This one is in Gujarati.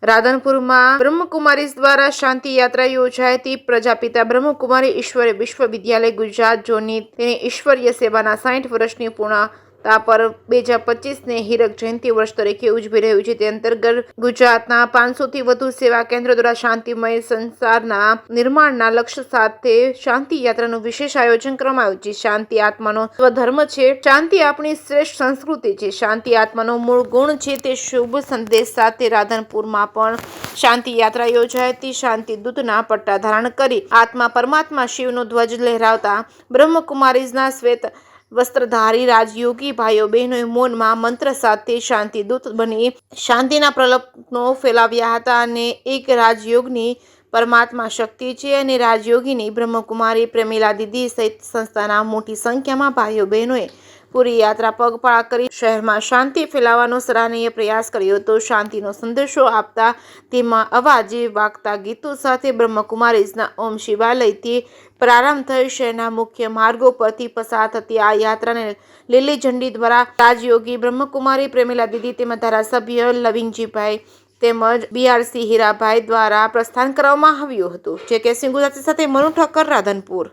રાધનપુરમાં બ્રહ્મકુમારીઝ દ્વારા શાંતિ યાત્રા યોજાઈ હતી। પ્રજાપિતા બ્રહ્મકુમારી ઈશ્વરીય વિશ્વવિદ્યાલય ગુજરાત ઝોનની તેની ઈશ્વરીય સેવાના 60 વર્ષની પૂર્ણતા પર 2025ને હીરક જયંતિ વર્ષ તરીકે ઉજવી રહ્યું છે। તે અંતર્ગત ગુજરાતના 500થી વધુ સેવા કેન્દ્રો દ્વારા શાંતિમય સંસારના નિર્માણના લક્ષ્ય સાથે શાંતિ યાત્રાનું વિશેષ આયોજન કરવામાં આવ્યું છે। શાંતિ આત્માનો સ્વધર્મ છે। શાંતિ આપણી શ્રેષ્ઠ સંસ્કૃતિ છે। શાંતિ આત્માનો મૂળ ગુણ છે। તે શુભ સંદેશ સાથે રાધનપુરમાં પણ શાંતિ યાત્રા યોજાઈ હતી। શાંતિ દૂતના પટ્ટા ધારણ કરી આત્મા પરમાત્મા શિવનો ધ્વજ લહેરાવતા બ્રહ્મકુમારીઝના શ્વેત વસ્ત્રધારી રાજયોગી ભાઈઓ બહેનોએ મૌનમાં મંત્ર સાથે શાંતિ દૂત બની શાંતિના પ્રલપનો ફેલાવ્યા હતા। અને એક રાજયોગની પરમાત્મા શક્તિ છે અને રાજયોગીની બ્રહ્મકુમારી પ્રેમીલા દીદી સહિત સંસ્થાના મોટી સંખ્યામાં ભાઈઓ બહેનોએ પૂરી યાત્રા પગપાળા કરી શહેરમાં શાંતિ ફેલાવવાનો સરાહનીય પ્રયાસ કર્યો હતો। શાંતિનો સંદેશો આપતા તેમાં અવાજે વાગતા ગીતો સાથે બ્રહ્મકુમારીઝના ઓમ શિવાલયથી પ્રારંભ થઈ શહેરના મુખ્ય માર્ગો પરથી પસાર થતી આ યાત્રાને લીલી ઝંડી દ્વારા રાજયોગી બ્રહ્મકુમારી પ્રેમીલા દીદી તેમજ ધારાસભ્ય લવિંગજીભાઈ તેમજ BRC હીરાભાઈ દ્વારા પ્રસ્થાન કરવામાં આવ્યું હતું। જે કે સિંહ ગુજરાતી સાથે મનુ ઠક્કર, રાધનપુર।